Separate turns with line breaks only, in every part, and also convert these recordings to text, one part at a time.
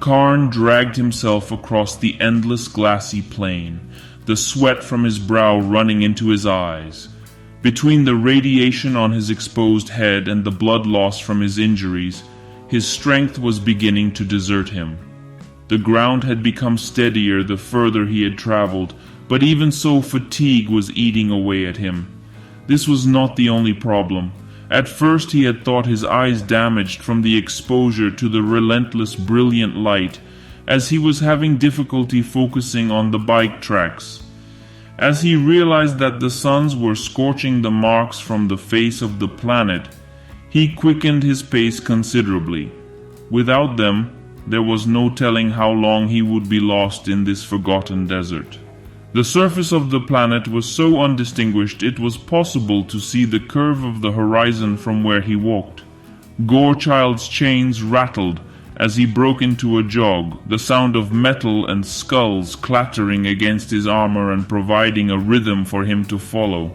Kharn dragged himself across the endless glassy plain, the sweat from his brow running into his eyes. Between the radiation on his exposed head and the blood loss from his injuries, his strength was beginning to desert him. The ground had become steadier the further he had traveled, but even so fatigue was eating away at him. This was not the only problem. At first he had thought his eyes damaged from the exposure to the relentless brilliant light, as he was having difficulty focusing on the bike tracks. As he realized that the suns were scorching the marks from the face of the planet, he quickened his pace considerably. Without them, there was no telling how long he would be lost in this forgotten desert. The surface of the planet was so undistinguished it was possible to see the curve of the horizon from where he walked. Gorechild's chains rattled as he broke into a jog, the sound of metal and skulls clattering against his armor and providing a rhythm for him to follow.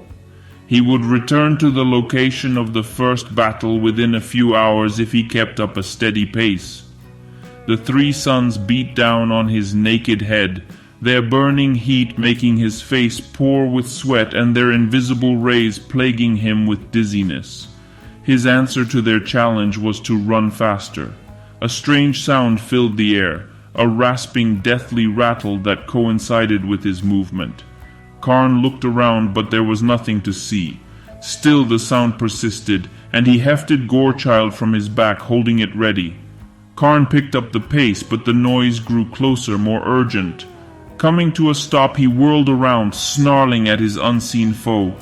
He would return to the location of the first battle within a few hours if he kept up a steady pace. The three suns beat down on his naked head, their burning heat making his face pour with sweat and their invisible rays plaguing him with dizziness. His answer to their challenge was to run faster. A strange sound filled the air, a rasping, deathly rattle that coincided with his movement. Kharn looked around, but there was nothing to see. Still the sound persisted, and he hefted Gorechild from his back, holding it ready. Kharn picked up the pace, but the noise grew closer, more urgent. Coming to a stop, he whirled around, snarling at his unseen foe,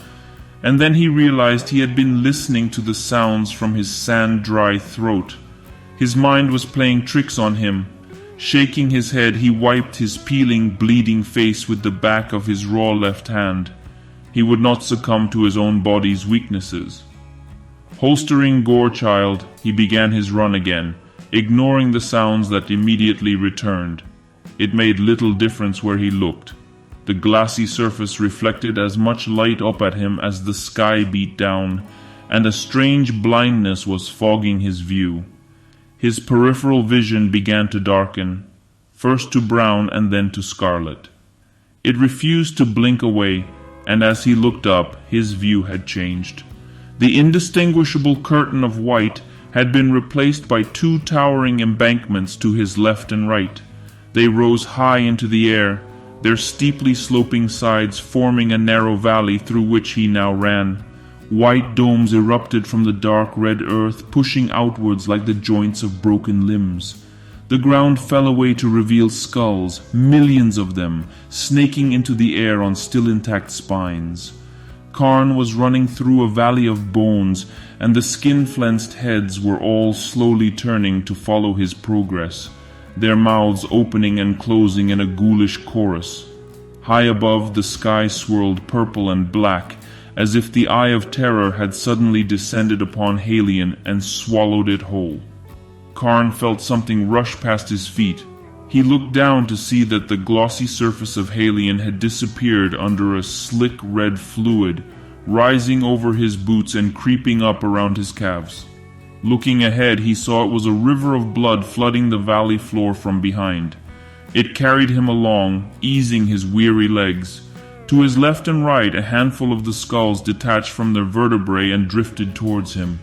and then he realized he had been listening to the sounds from his sand-dry throat. His mind was playing tricks on him. Shaking his head, he wiped his peeling, bleeding face with the back of his raw left hand. He would not succumb to his own body's weaknesses. Holstering Gorechild, he began his run again, ignoring the sounds that immediately returned. It made little difference where he looked. The glassy surface reflected as much light up at him as the sky beat down, and a strange blindness was fogging his view. His peripheral vision began to darken, first to brown and then to scarlet. It refused to blink away, and as he looked up, his view had changed. The indistinguishable curtain of white had been replaced by two towering embankments to his left and right. They rose high into the air, their steeply sloping sides forming a narrow valley through which he now ran. White domes erupted from the dark red earth, pushing outwards like the joints of broken limbs. The ground fell away to reveal skulls, millions of them, snaking into the air on still intact spines. Kharn was running through a valley of bones, and the skin-flensed heads were all slowly turning to follow his progress, their mouths opening and closing in a ghoulish chorus. High above, the sky swirled purple and black, as if the eye of terror had suddenly descended upon Halion and swallowed it whole. Kharn felt something rush past his feet. He looked down to see that the glossy surface of Halion had disappeared under a slick red fluid, rising over his boots and creeping up around his calves. Looking ahead, he saw it was a river of blood flooding the valley floor from behind. It carried him along, easing his weary legs. To his left and right, a handful of the skulls detached from their vertebrae and drifted towards him.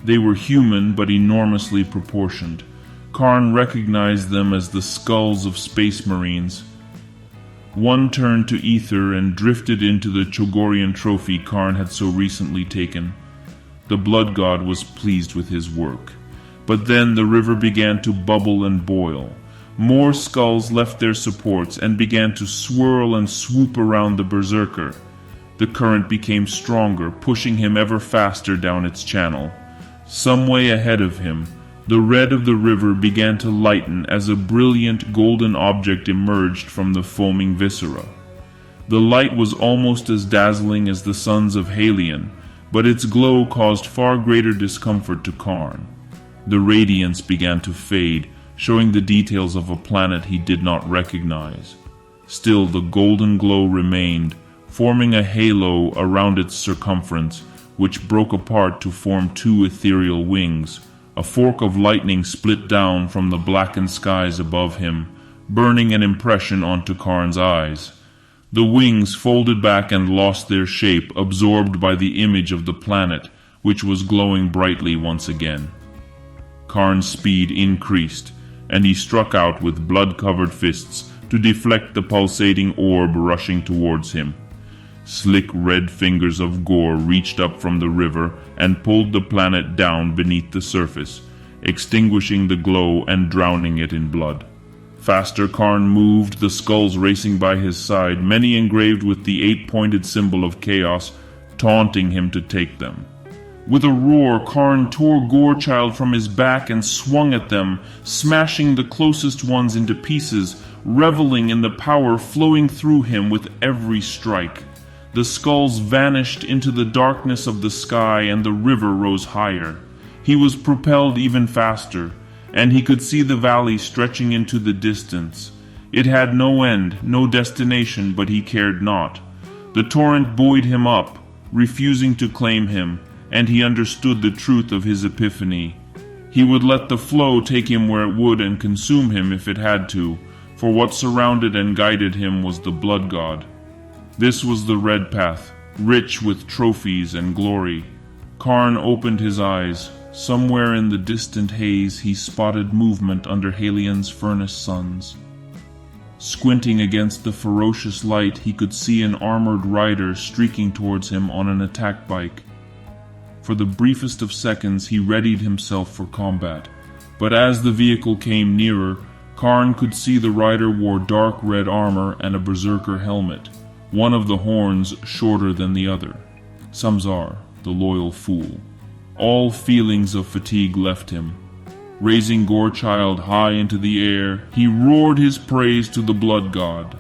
They were human, but enormously proportioned. Kharn recognized them as the skulls of space marines. One turned to ether and drifted into the Chogorian trophy Kharn had so recently taken. The blood god was pleased with his work. But then the river began to bubble and boil. More skulls left their supports and began to swirl and swoop around the berserker. The current became stronger, pushing him ever faster down its channel. Some way ahead of him, the red of the river began to lighten as a brilliant golden object emerged from the foaming viscera. The light was almost as dazzling as the suns of Halion, but its glow caused far greater discomfort to Kharn. The radiance began to fade, showing the details of a planet he did not recognize. Still, the golden glow remained, forming a halo around its circumference, which broke apart to form two ethereal wings, A fork of lightning split down from the blackened skies above him, burning an impression onto Kharn's eyes. The wings folded back and lost their shape, absorbed by the image of the planet, which was glowing brightly once again. Kharn's speed increased, and he struck out with blood-covered fists to deflect the pulsating orb rushing towards him. Slick red fingers of gore reached up from the river and pulled the planet down beneath the surface, extinguishing the glow and drowning it in blood. Faster Kharn moved, the skulls racing by his side, many engraved with the 8-pointed symbol of chaos, taunting him to take them. With a roar, Kharn tore Gorechild from his back and swung at them, smashing the closest ones into pieces, reveling in the power flowing through him with every strike. The skulls vanished into the darkness of the sky, and the river rose higher. He was propelled even faster, and he could see the valley stretching into the distance. It had no end, no destination, but he cared not. The torrent buoyed him up, refusing to claim him, and he understood the truth of his epiphany. He would let the flow take him where it would and consume him if it had to, for what surrounded and guided him was the blood god. This was the red path, rich with trophies and glory. Kharn opened his eyes. Somewhere in the distant haze he spotted movement under Halion's furnace suns. Squinting against the ferocious light, he could see an armored rider streaking towards him on an attack bike. For the briefest of seconds he readied himself for combat, but as the vehicle came nearer, Kharn could see the rider wore dark red armor and a berserker helmet, one of the horns shorter than the other. Samzar, the loyal fool. All feelings of fatigue left him. Raising Gorechild high into the air, he roared his praise to the blood god.